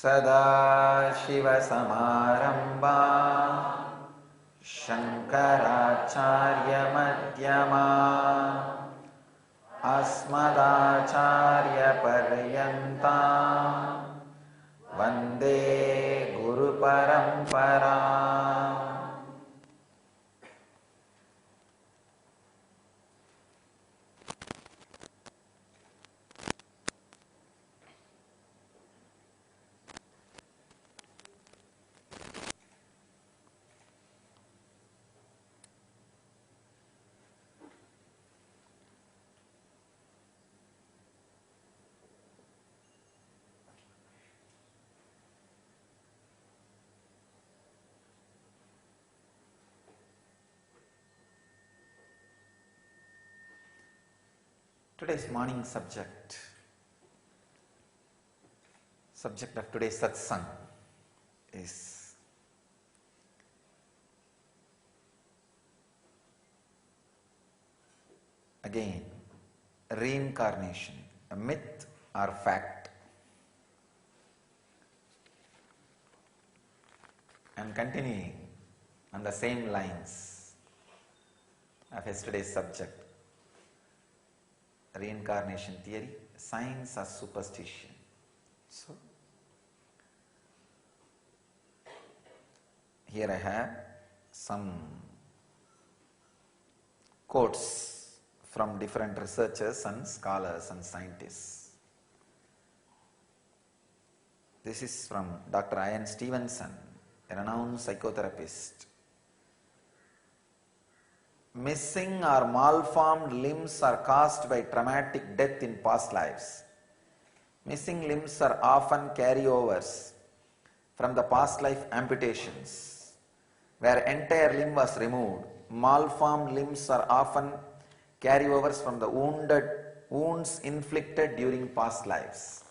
सदाशिवसमारम्भां शङ्कराचार्यमध्यमाम् अस्मदाचार्यपर्यन्तां वन्दे गुरुपरम्पराम्. Today's morning subject of today's satsang is again reincarnation, a myth or fact. I'm continuing on the same lines of yesterday's subject. Reincarnation theory, science or superstition. So, here I have some quotes from different researchers and scholars and scientists. This is from Dr. Ian Stevenson, a renowned psychotherapist. Missing or malformed limbs are caused by traumatic death in past lives. Missing limbs are often carryovers from the past life amputations, where entire limb was removed. Malformed limbs are often carryovers from the wounds inflicted during past lives.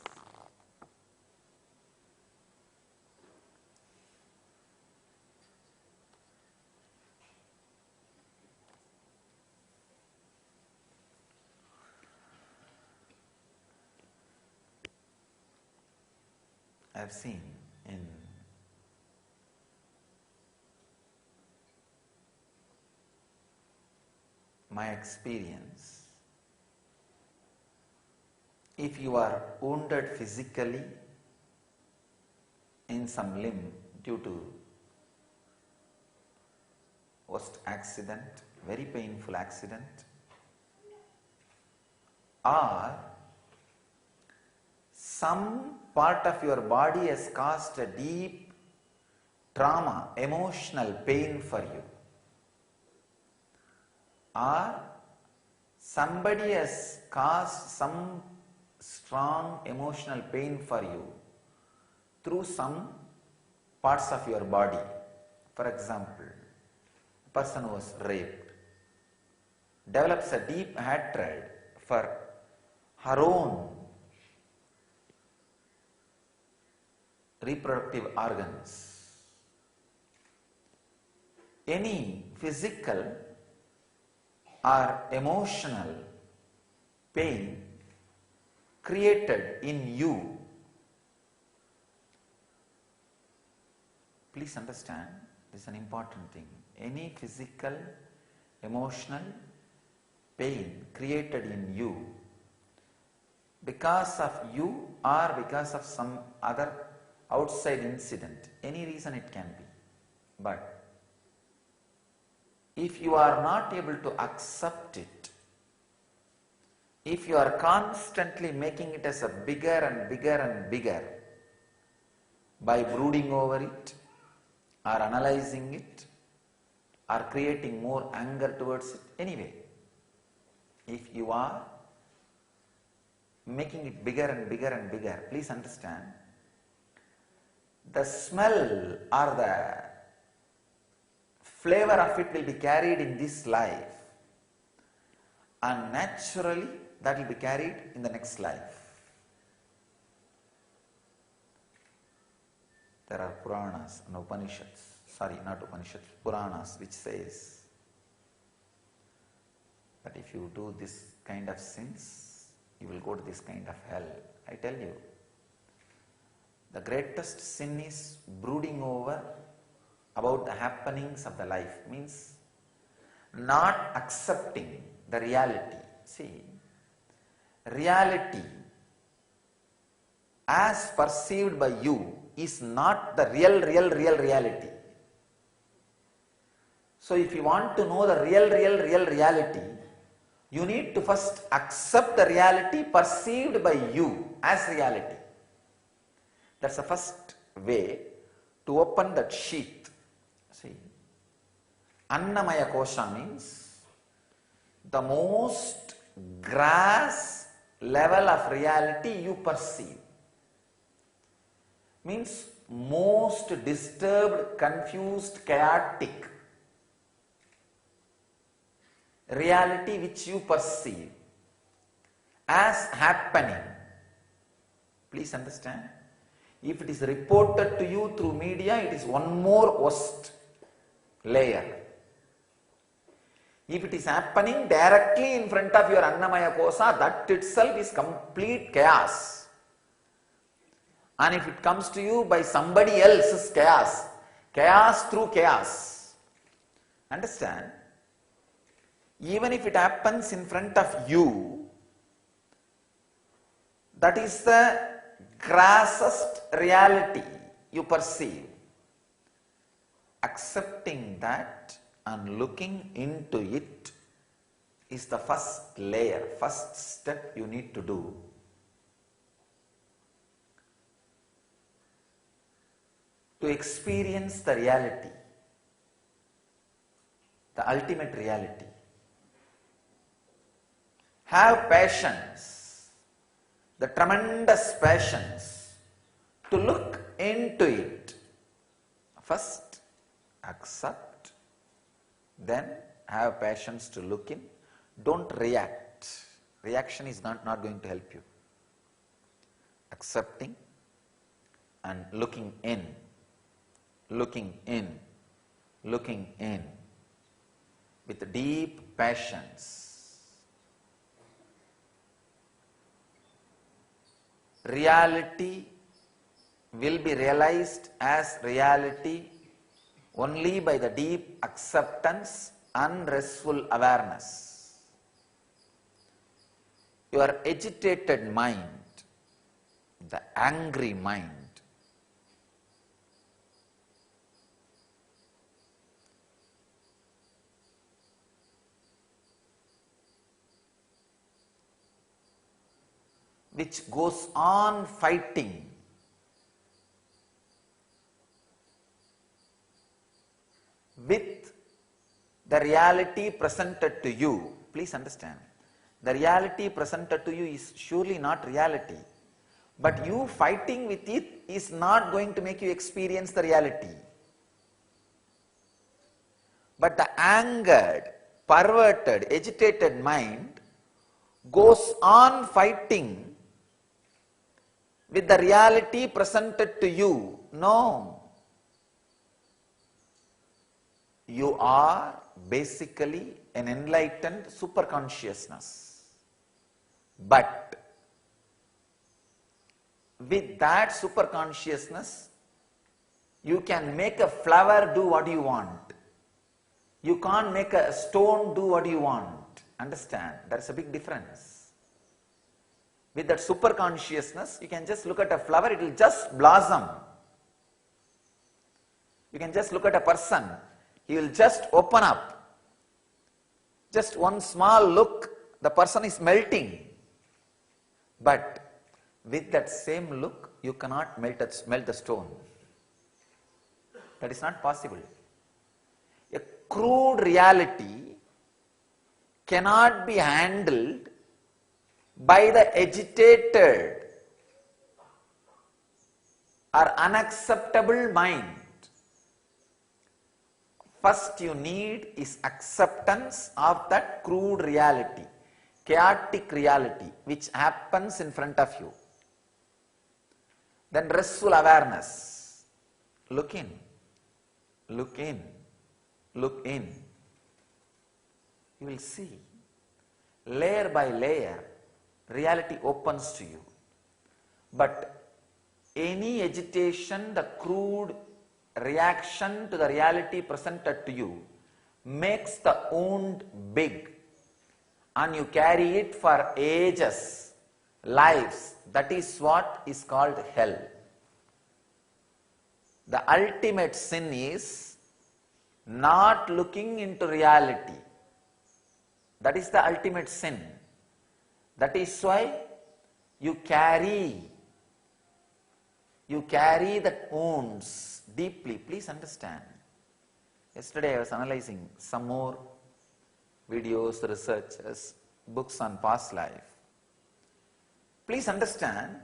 I've seen in my experience, if you are wounded physically in some limb due to worst accident, very painful accident, or some part of your body has caused a deep trauma, emotional pain for you, or somebody has caused some strong emotional pain for you through some parts of your body. For example, a person who was raped develops a deep hatred for her own reproductive organs. Any physical or emotional pain created in you, please understand, this is an important thing. Any physical, emotional pain created in you because of you or because of some other outside incident, any reason it can be. But if you are not able to accept it, if you are constantly making it as a bigger and bigger and bigger by brooding over it or analyzing it or creating more anger towards it, anyway, if you are making it bigger and bigger and bigger, please understand, the smell or the flavor of it will be carried in this life, and naturally that will be carried in the next life. There are Puranas and Upanishads, Puranas, which says that if you do this kind of sins, you will go to this kind of hell. I tell you, The greatest sin is brooding over about the happenings of the life, means not accepting the reality. See, reality as perceived by you is not the real reality. So if you want to know the real reality, you need to first accept the reality perceived by you as reality. That's the first way to open that sheath. See, Annamaya Kosha means the most grass level of reality you perceive. Means most disturbed, confused, chaotic reality which you perceive as happening. Please understand, if it is reported to you through media, it is one more worst layer. If it is happening directly in front of your Annamaya Kosha, that itself is complete chaos. And if it comes to you by somebody else's chaos, chaos through chaos. Understand? Even if it happens in front of you, that is the grassest reality you perceive. Accepting that and looking into it is the first layer, first step you need to do. To experience the reality, the ultimate reality. Have patience, the tremendous patience to look into it. First, accept, then have patience to look in. Don't react. Reaction is not going to help you. Accepting and looking in, looking in, looking in with deep patience. Reality will be realized as reality only by the deep acceptance and restful awareness. Your agitated mind, the angry mind, which goes on fighting with the reality presented to you. Please understand, the reality presented to you is surely not reality, but you fighting with it is not going to make you experience the reality. But the angered, perverted, agitated mind goes on fighting with the reality presented to you. No. You are basically an enlightened superconsciousness. But with that superconsciousness, you can make a flower do what you want. You can't make a stone do what you want. Understand? There's a big difference. With that super consciousness, you can just look at a flower, it will just blossom. You can just look at a person, he will just open up. Just one small look, the person is melting. But with that same look, you cannot melt the stone. That is not possible. A crude reality cannot be handled by the agitated or unacceptable mind. First you need is acceptance of that crude reality, chaotic reality which happens in front of you. Then restful awareness. Look in, look in, look in. You will see, layer by layer, reality opens to you. But any agitation, the crude reaction to the reality presented to you makes the wound big, and you carry it for ages, lives. That is what is called hell. The ultimate sin is not looking into reality. That is the ultimate sin. That is why you carry the wounds deeply. Please understand. Yesterday I was analyzing some more videos, researches, books on past life. Please understand,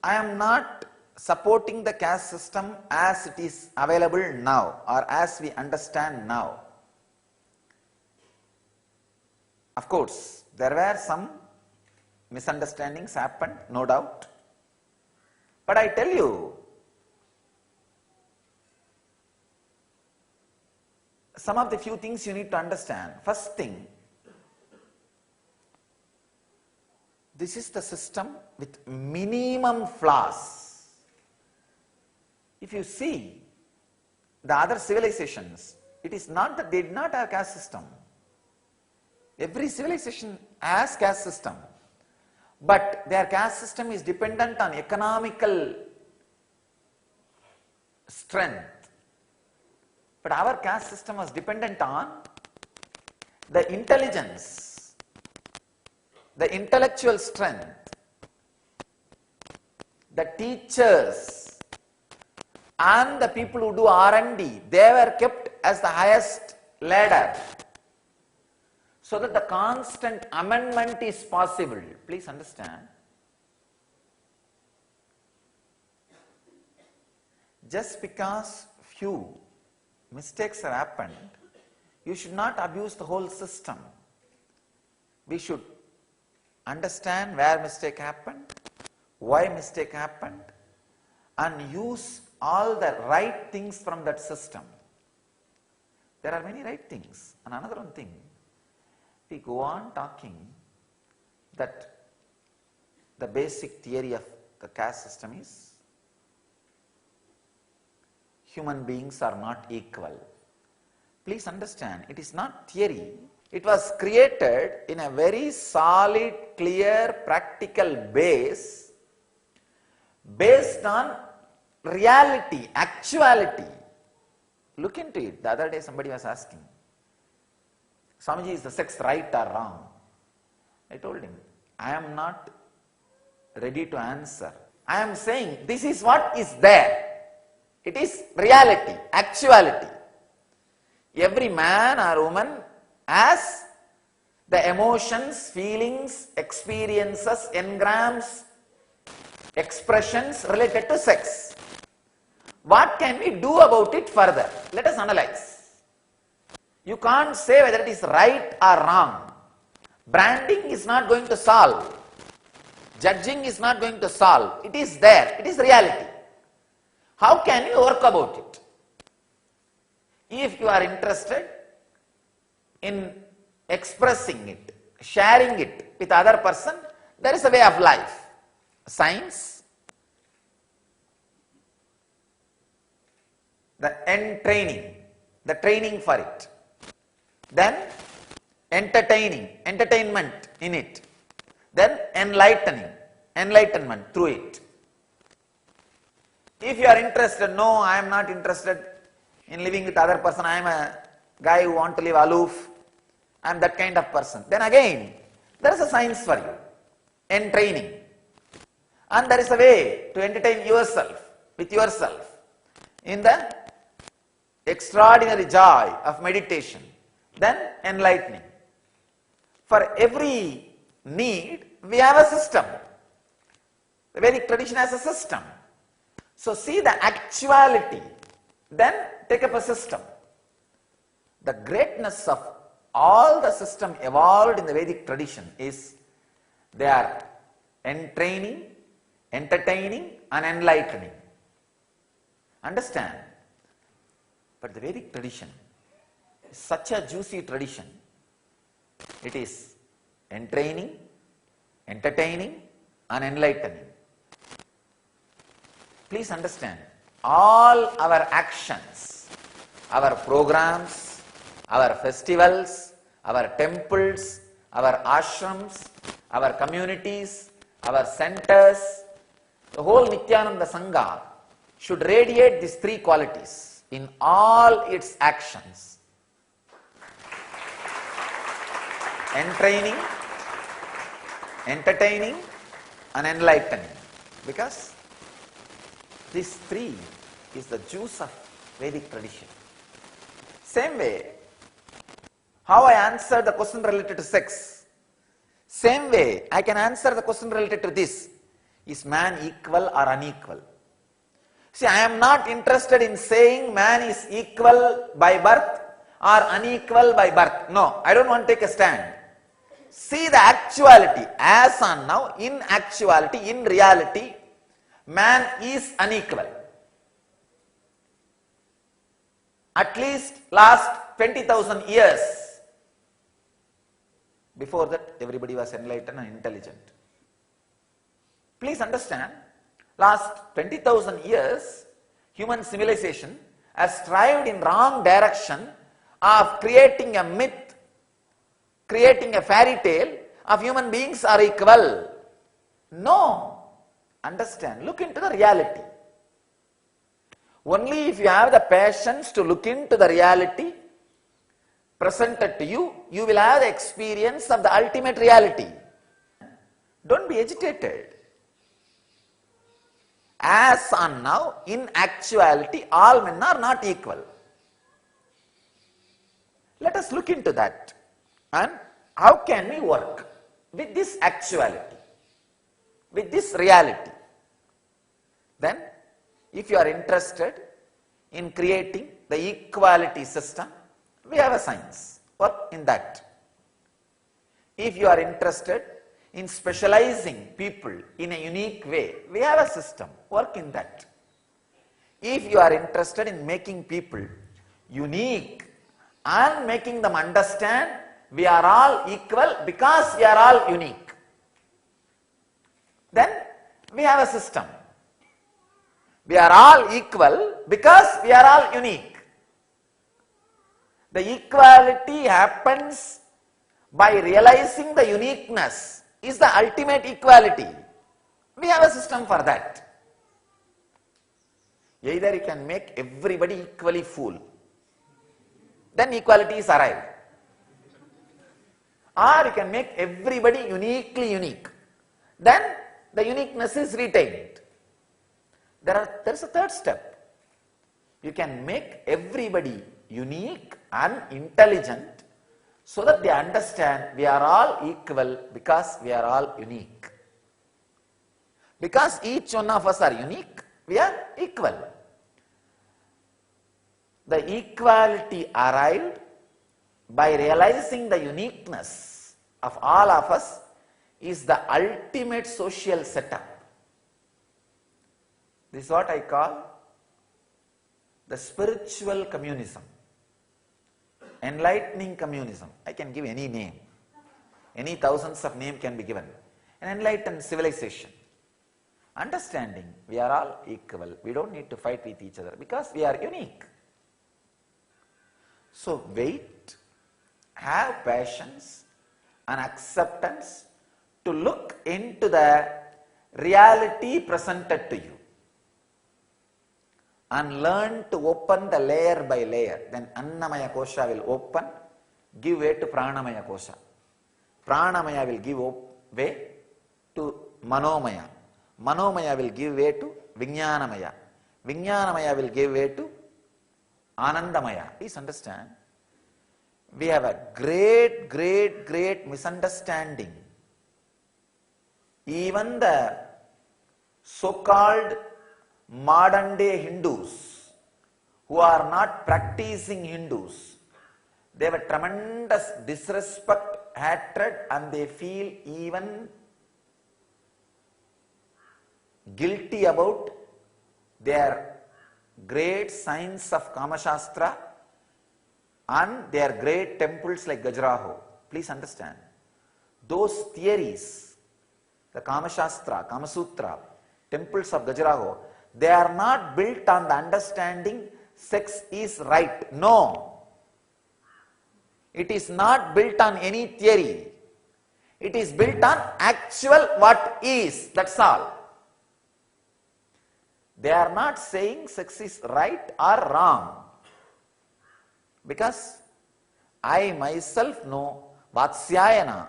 I am not supporting the caste system as it is available now or as we understand now. Of course, there were some misunderstandings happened, no doubt. But I tell you, some of the few things you need to understand. First thing, this is the system with minimum flaws. If you see the other civilizations, it is not that they did not have caste system. Every civilization has caste system, but their caste system is dependent on economical strength. But our caste system was dependent on the intelligence, the intellectual strength, the teachers, and the people who do R&D. They were kept as the highest ladder, so that the constant amendment is possible. Please understand. Just because few mistakes have happened, you should not abuse the whole system. We should understand where mistake happened, why mistake happened, and use all the right things from that system. There are many right things. And another one thing, we go on talking that the basic theory of the caste system is human beings are not equal. Please understand, it is not theory. It was created in a very solid, clear, practical base, based on reality, actuality. Look into it. The other day somebody was asking, Swamiji, is the sex right or wrong? I told him, I am not ready to answer. I am saying this is what is there. It is reality, actuality. Every man or woman has the emotions, feelings, experiences, engrams, expressions related to sex. What can we do about it further? Let us analyze. You can't say whether it is right or wrong. Branding is not going to solve. Judging is not going to solve. It is there. It is reality. How can you work about it? If you are interested in expressing it, sharing it with other person, there is a way of life. Science, the training, the training for it. Then entertainment in it. Then enlightenment through it. If you are interested, no, I am not interested in living with other person, I am a guy who want to live aloof, I am that kind of person. Then again, there is a science for you, entraining. And there is a way to entertain yourself, with yourself, in the extraordinary joy of meditation. Then enlightening. For every need, we have a system. The Vedic tradition has a system. So see the actuality, then take up a system. The greatness of all the system evolved in the Vedic tradition is they are entraining, entertaining and enlightening. Understand? But the Vedic tradition is such a juicy tradition. It is entraining, entertaining and enlightening. Please understand, all our actions, our programs, our festivals, our temples, our ashrams, our communities, our centers, the whole Nityananda Sangha should radiate these three qualities in all its actions. Entraining, entertaining and enlightening, because these three is the juice of Vedic tradition. Same way, how I answered the question related to sex, same way I can answer the question related to this. Is man equal or unequal? See, I am not interested in saying man is equal by birth or unequal by birth. No, I don't want to take a stand. See the actuality. As on now, in actuality, in reality, man is unequal. At least last 20,000 years. Before that, everybody was enlightened and intelligent. Please understand, last 20,000 years, human civilization has strived in wrong direction of creating a myth, creating a fairy tale of human beings are equal. No. Understand, look into the reality. Only if you have the patience to look into the reality presented to you, you will have the experience of the ultimate reality. Don't be agitated. As on now, in actuality, all men are not equal. Let us look into that. And how can we work with this actuality, with this reality? Then, if you are interested in creating the equality system, we have a science. Work in that. If you are interested in specializing people in a unique way, we have a system. Work in that. If you are interested in making people unique and making them understand we are all equal because we are all unique, then we have a system. We are all equal because we are all unique. The equality happens by realizing the uniqueness is the ultimate equality. We have a system for that. Either you can make everybody equally fool, then equality is arrived. Or you can make everybody uniquely unique, then the uniqueness is retained. There is a third step. You can make everybody unique and intelligent so that they understand we are all equal because we are all unique. Because each one of us are unique, we are equal. The equality arrived by realizing the uniqueness of all of us is the ultimate social setup. This is what I call the spiritual communism, enlightening communism. I can give any name. Any thousands of names can be given. An enlightened civilization. Understanding we are all equal. We don't need to fight with each other because we are unique. So wait, have patience and acceptance to look into the reality presented to you and learn to open the layer by layer. Then Annamaya Kosha will open, give way to Pranamaya Kosha. Pranamaya will give way to Manomaya. Manomaya will give way to Vijnanamaya. Vijnanamaya will give way to Anandamaya. Please understand, we have a great misunderstanding. Even the so-called modern day Hindus who are not practicing Hindus, they have a tremendous disrespect, hatred, and they feel even guilty about their great science of Kama Shastra and their great temples like Gajraho. Please understand, those theories the Kama Shastra, Kama Sutra, temples of Khajuraho, they are not built on the understanding sex is right. No. It is not built on any theory. It is built on actual what is. That's all. They are not saying sex is right or wrong. Because I myself know Vatsyayana,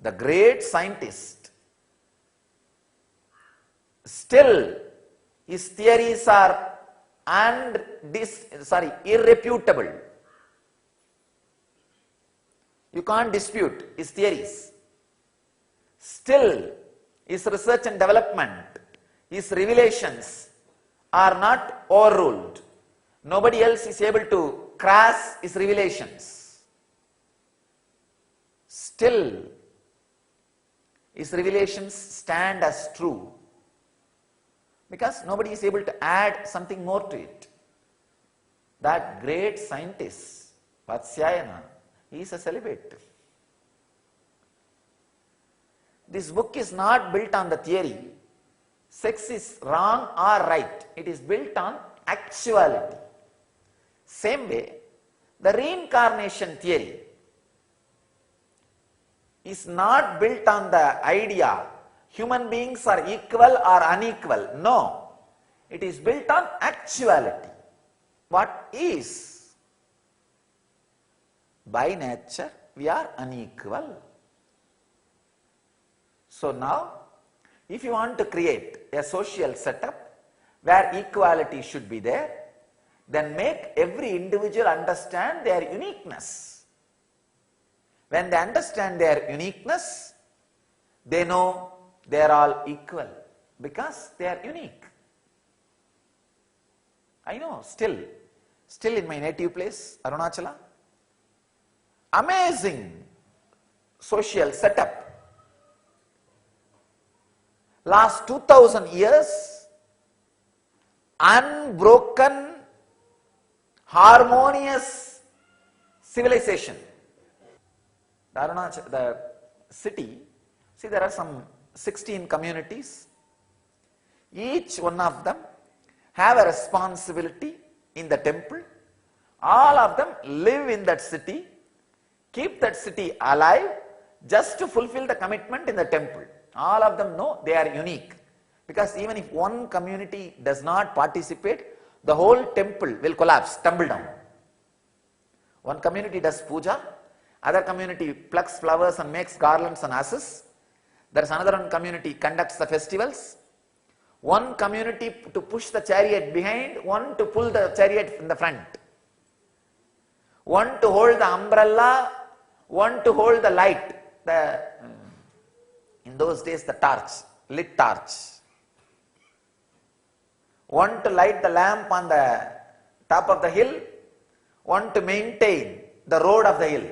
the great scientist, still his theories are irrefutable. You can't dispute his theories. Still, his research and development, his revelations are not overruled. Nobody else is able to crash his revelations. Still, his revelations stand as true. Because nobody is able to add something more to it. That great scientist, Vatsyayana, he is a celibate. This book is not built on the theory, sex is wrong or right. It is built on actuality. Same way, the reincarnation theory is not built on the idea human beings are equal or unequal. No. It is built on actuality. What is? By nature, we are unequal. So now, if you want to create a social setup where equality should be there, then make every individual understand their uniqueness. When they understand their uniqueness, they know they are all equal because they are unique. I know, still in my native place, Arunachala, amazing social setup. Last 2000 years, unbroken, harmonious civilization. The city, see, there are some 16 communities. Each one of them have a responsibility in the temple. All of them live in that city, keep that city alive just to fulfill the commitment in the temple. All of them know they are unique. Because even if one community does not participate, the whole temple will collapse, tumble down. One community does puja, other community plucks flowers and makes garlands and ashes. There is another one community conducts the festivals. One community to push the chariot behind, one to pull the chariot in the front. One to hold the umbrella, one to hold the light. In those days the torch, lit torch. One to light the lamp on the top of the hill, one to maintain the road of the hill.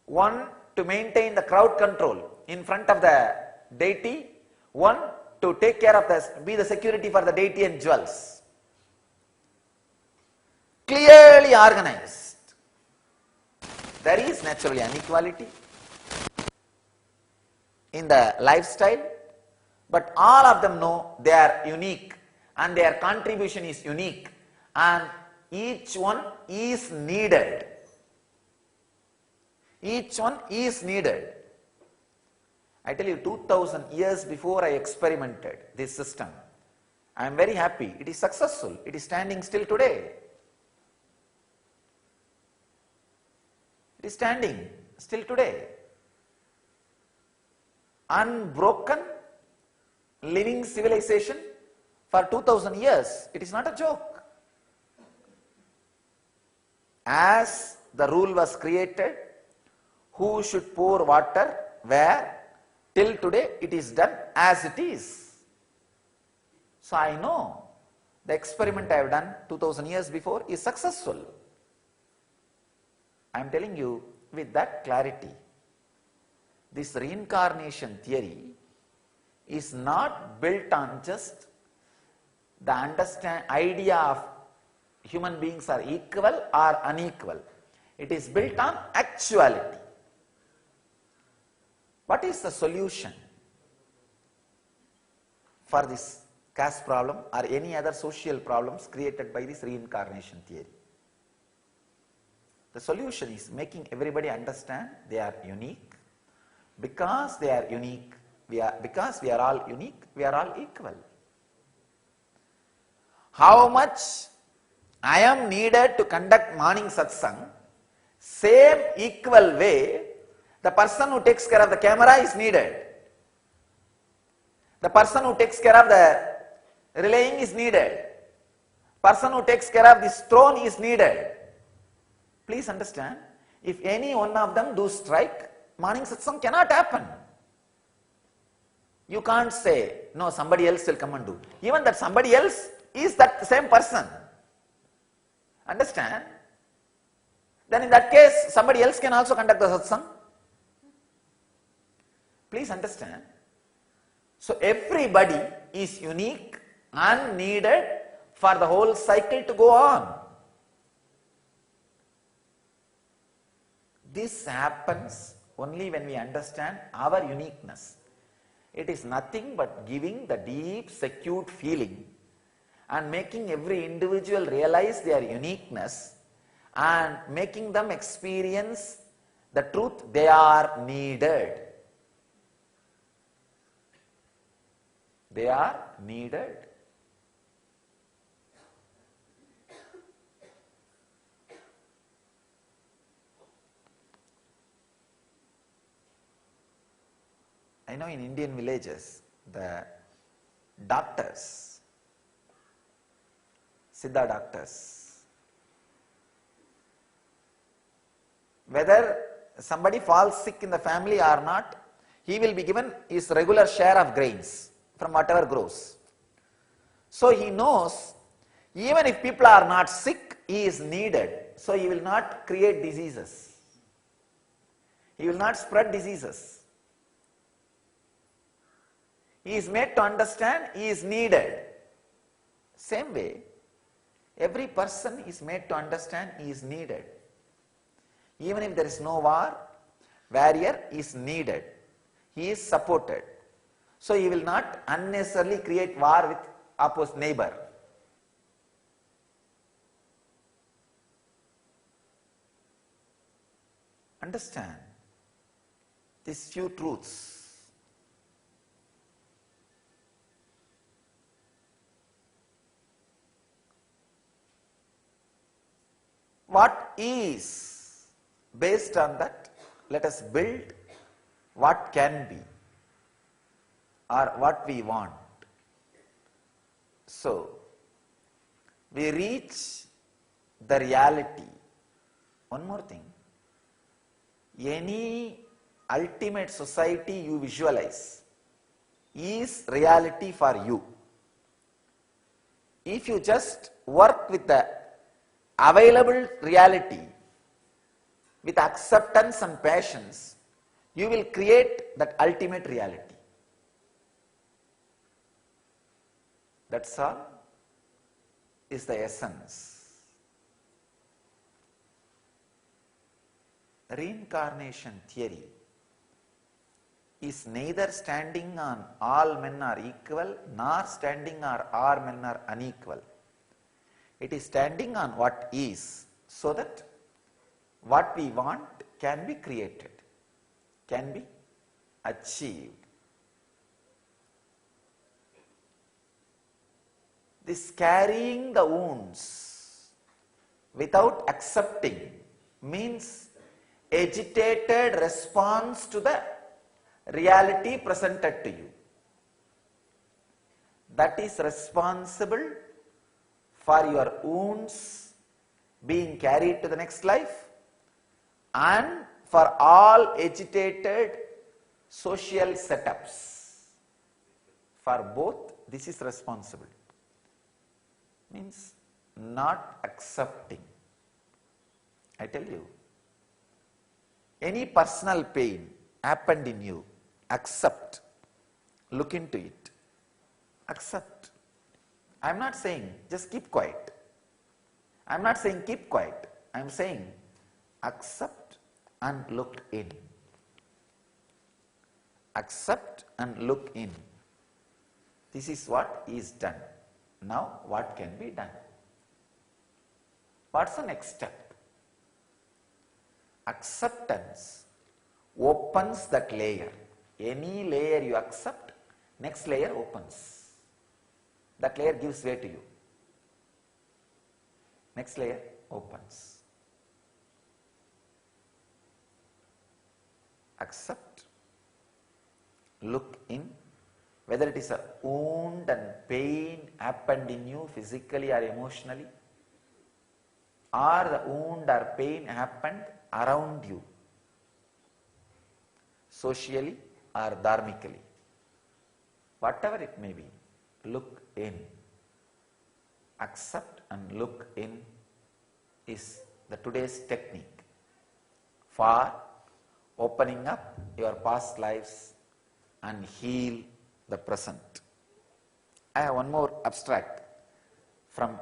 One to maintain the crowd control in front of the deity, one to take care of be the security for the deity and jewels. Clearly organized. There is naturally inequality in the lifestyle, but all of them know they are unique and their contribution is unique and each one is needed. Each one is needed. I tell you, 2000 years before I experimented this system, I am very happy. It is successful. It is standing still today. It is standing still today. Unbroken, living civilization for 2000 years. It is not a joke. As the rule was created, who should pour water, where, till today it is done as it is. So I know the experiment I have done 2000 years before is successful. I am telling you with that clarity. This reincarnation theory is not built on just the idea of human beings are equal or unequal. It is built on actuality. What is the solution for this caste problem or any other social problems created by this reincarnation theory? The solution is making everybody understand they are unique. Because they are unique, because we are all unique, we are all equal. How much I am needed to conduct morning satsang, same equal way, the person who takes care of the camera is needed. The person who takes care of the relaying is needed. Person who takes care of this throne is needed. Please understand, if any one of them do strike, morning satsang cannot happen. You can't say, no, somebody else will come and do. Even that somebody else is that same person. Understand? Then in that case, somebody else can also conduct the satsang. Please understand. So everybody is unique and needed for the whole cycle to go on. This happens only when we understand our uniqueness. It is nothing but giving the deep, secured feeling and making every individual realize their uniqueness and making them experience the truth they are needed. They are needed. I know in Indian villages, the doctors, Siddha doctors, whether somebody falls sick in the family or not, he will be given his regular share of grains from whatever grows. So he knows, even if people are not sick, he is needed. So he will not create diseases. He will not spread diseases. He is made to understand he is needed. Same way, every person is made to understand he is needed. Even if there is no war, warrior is needed. He is supported. So he will not unnecessarily create war with opposite neighbor. Understand these few truths. What is, based on that, let us build what can be or what we want. So, we reach the reality. One more thing, any ultimate society you visualize is reality for you. If you just work with the available reality with acceptance and patience, you will create that ultimate reality. That's all is the essence. Reincarnation theory is neither standing on all men are equal nor standing on all men are unequal. It is standing on what is, so that what we want can be created, can be achieved. This carrying the wounds without accepting means agitated response to the reality presented to you. That is responsible for your wounds being carried to the next life and for all agitated social setups. For both, this is responsible. Means not accepting. I tell you, any personal pain happened in you, accept, look into it, accept. I am not saying just keep quiet. I am not saying keep quiet. I am saying accept and look in. accept and look in. This is what is done. Now what can be done? What's the next step? Acceptance opens that layer. Any layer you accept, next layer opens. That layer gives way to you. Next layer opens. Accept, look in, whether it is a wound and pain happened in you physically or emotionally, or the wound or pain happened around you, socially or dharmically. Whatever it may be, look in. Accept and look in is the today's technique for opening up your past lives and heal the present. I have one more abstract from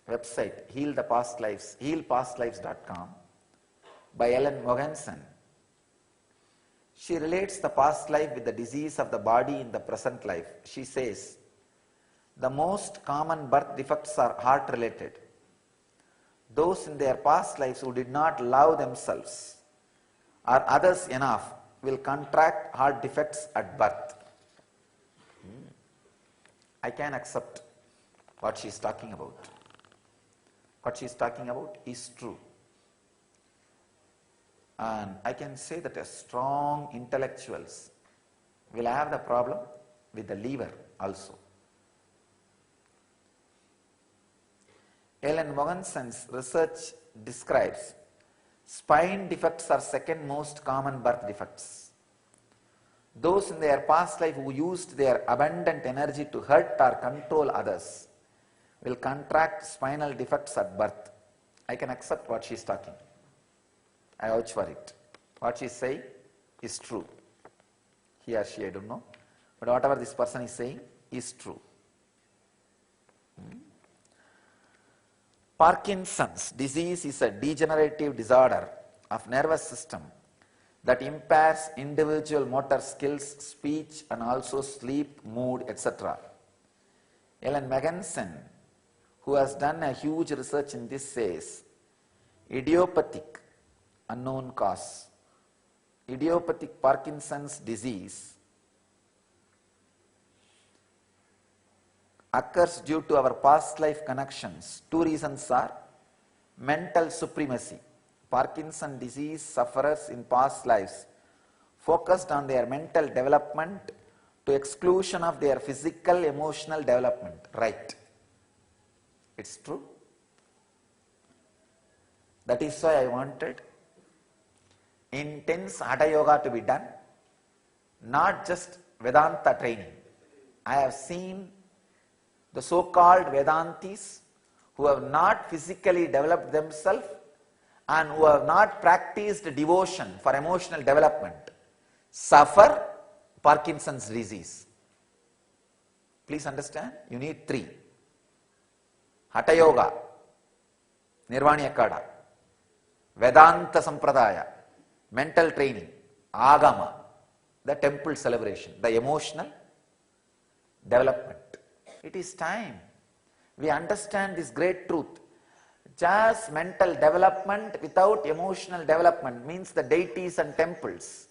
website healpastlives.com by Ellen Mogensen. She relates the past life with the disease of the body in the present life. She says, the most common birth defects are heart related. Those in their past lives who did not love themselves or others enough will contract heart defects at birth. I can accept what she is talking about. What she is talking about is true. And I can say that a strong intellectuals will have the problem with the liver also. Ellen Mogensen's research describes spine defects are second most common birth defects. Those in their past life who used their abundant energy to hurt or control others will contract spinal defects at birth. I can accept what she is talking. I vouch for it. What she is saying is true. He or she, I don't know. But whatever this person is saying is true. Parkinson's disease is a degenerative disorder of nervous system that impairs individual motor skills, speech, and also sleep, mood, etc. Ellen Mogensen, who has done a huge research in this, says idiopathic, unknown cause, idiopathic Parkinson's disease occurs due to our past life connections. Two reasons are mental supremacy. Parkinson's disease sufferers in past lives focused on their mental development to exclusion of their physical, emotional development. Right. It's true. That is why I wanted intense Hatha Yoga to be done, not just Vedanta training. I have seen the so-called Vedantis who have not physically developed themselves and who have not practiced devotion for emotional development suffer Parkinson's disease. Please understand, you need three. Hatha Yoga, Nirvani Akada, Vedanta Sampradaya, mental training, Agama, the temple celebration, the emotional development. It is time we understand this great truth. Just mental development without emotional development means the deities and temples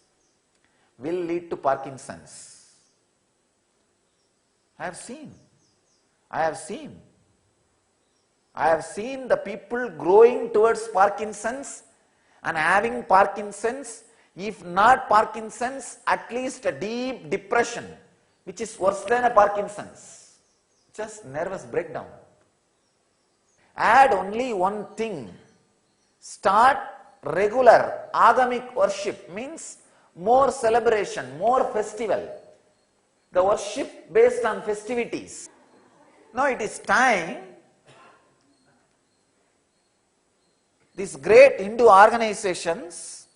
will lead to Parkinson's. I have seen the people growing towards Parkinson's and having Parkinson's, if not Parkinson's, at least a deep depression, which is worse than a Parkinson's. Just nervous breakdown. Add only one thing. Start regular agamic worship, means more celebration, more festival. The worship based on festivities. Now it is time these great Hindu organizations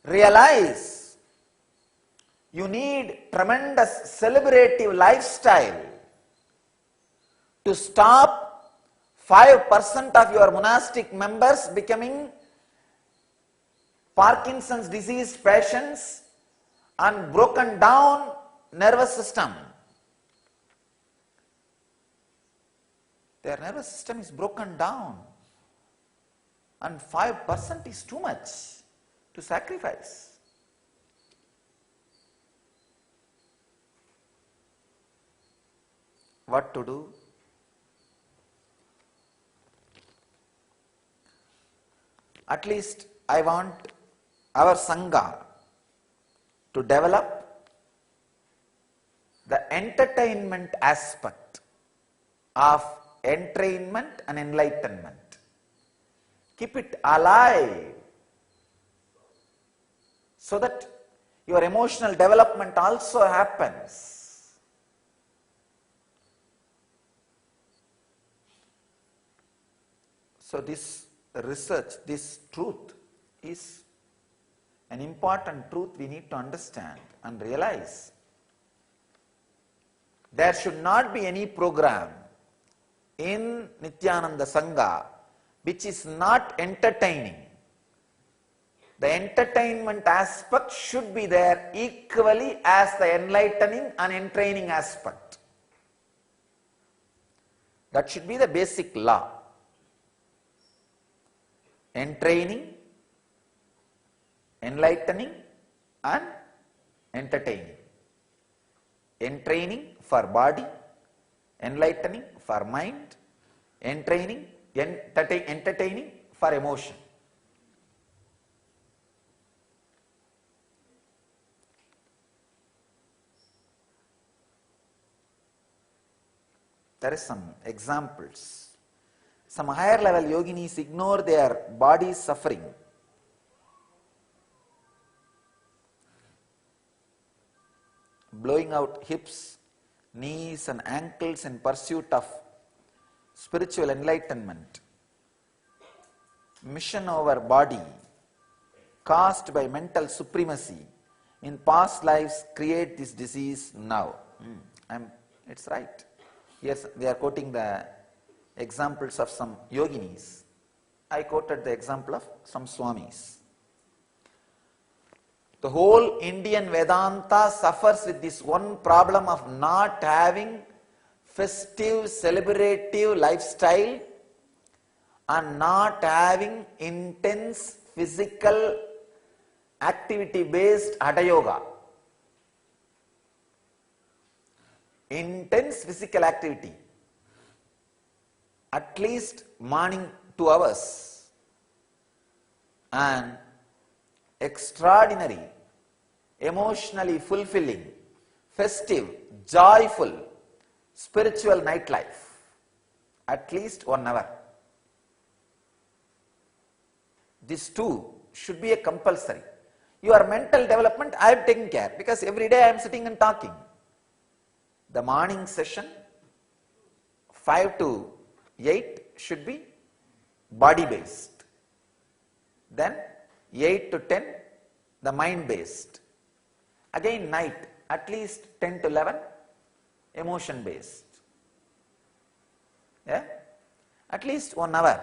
realize you need tremendous celebrative lifestyle to stop 5% of your monastic members becoming Parkinson's disease patients and broken down nervous system. Their nervous system is broken down, and 5% is too much to sacrifice. What to do? At least I want our Sangha to develop the entertainment aspect of entrainment and enlightenment. Keep it alive so that your emotional development also happens. So this research, this truth is an important truth we need to understand and realize. There should not be any program in Nityananda Sangha which is not entertaining. The entertainment aspect should be there equally as the enlightening and entraining aspect. That should be the basic law. Entraining, enlightening and entertaining. Entraining for body, enlightening for mind, entraining, entertaining for emotion. There are some examples. Some higher level yoginis ignore their body's suffering. Blowing out hips, knees and ankles in pursuit of spiritual enlightenment. Mission over body caused by mental supremacy in past lives create this disease now. It's right. Yes, they are quoting the examples of some yoginis. I quoted the example of some swamis. The whole Indian Vedanta suffers with this one problem of not having festive, celebrative lifestyle and not having intense physical activity based Hatha Yoga. Intense physical activity. At least morning 2 hours, and extraordinary, emotionally fulfilling, festive, joyful, spiritual nightlife, at least 1 hour. These two should be a compulsory. Your mental development I am taking care, because every day I am sitting and talking. The morning session 5 to 8 should be body based. Then 8 to 10 the mind based. Again night at least 10 to 11 emotion based. Yeah? At least 1 hour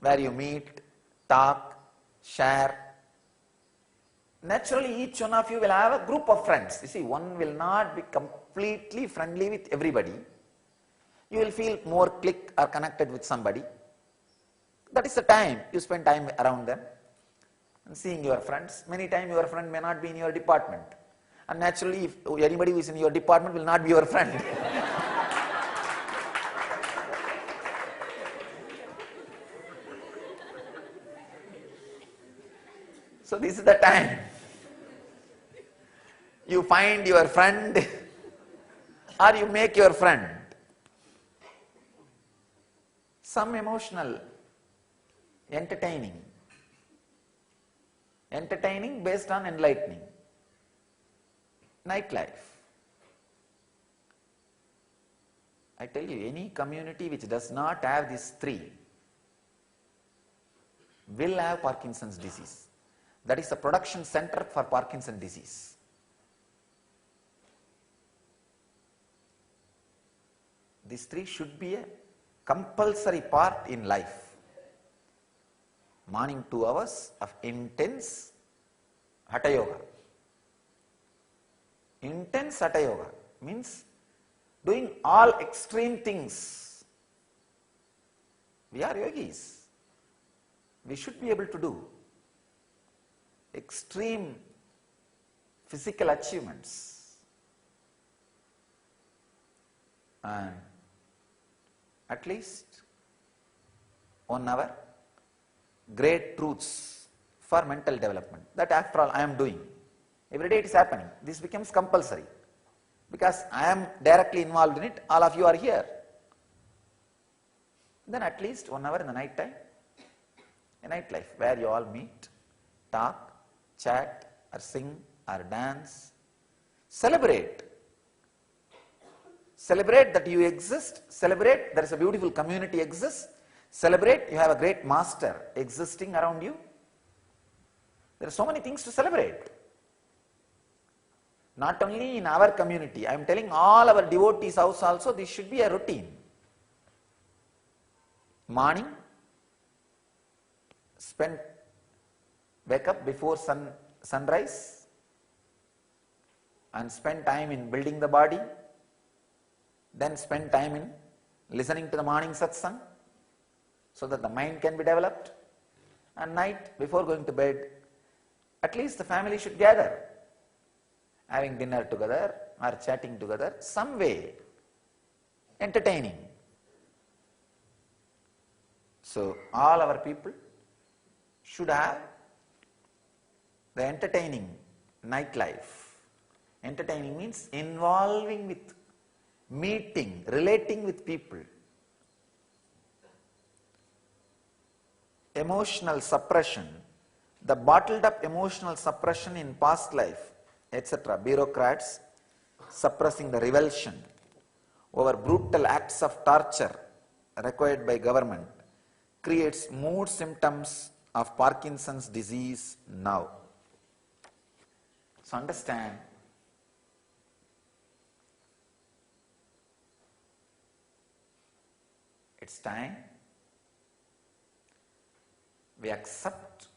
where you meet, talk, share. Naturally each one of you will have a group of friends. You see, one will not be completely friendly with everybody. You will feel more click or connected with somebody. That is the time you spend time around them and seeing your friends. Many times your friend may not be in your department, and naturally if anybody who is in your department will not be your friend. So this is the time you find your friend or you make your friend. Some emotional, entertaining based on enlightening. Nightlife. I tell you, any community which does not have these three will have Parkinson's disease. That is the production center for Parkinson's disease. These three should be a compulsory part in life. Morning 2 hours of intense Hatha Yoga. Intense Hatha Yoga means doing all extreme things. We are yogis. We should be able to do extreme physical achievements. And at least 1 hour, great truths for mental development. That after all I am doing. Every day it is happening. This becomes compulsory. Because I am directly involved in it, all of you are here. Then at least 1 hour in the night time, a nightlife where you all meet, talk, chat, or sing, or dance. Celebrate. Celebrate that you exist. Celebrate there is a beautiful community exists. Celebrate you have a great master existing around you. There are so many things to celebrate. Not only in our community, I am telling all our devotees' house also, this should be a routine. Morning, wake up before sunrise and spend time in building the body, then spend time in listening to the morning satsang so that the mind can be developed, and night before going to bed, at least the family should gather, having dinner together or chatting together, some way, entertaining. So all our people should have the entertaining nightlife. Entertaining means involving with, meeting, relating with people. Emotional suppression, the bottled up emotional suppression in past life, etc. Bureaucrats suppressing the revulsion over brutal acts of torture required by government creates mood symptoms of Parkinson's disease now. So understand, it's time we accept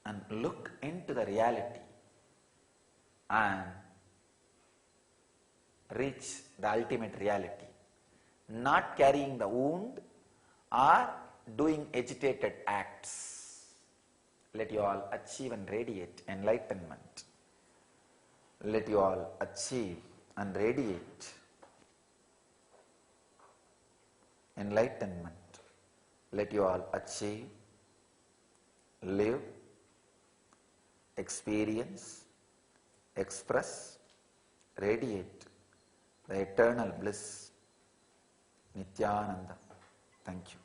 and look into the reality and reach the ultimate reality, not carrying the wound or doing agitated acts. Let you all achieve and radiate enlightenment. Let you all achieve and radiate enlightenment. Let you all achieve, live, experience, express, radiate the eternal bliss, Nityananda. Thank you.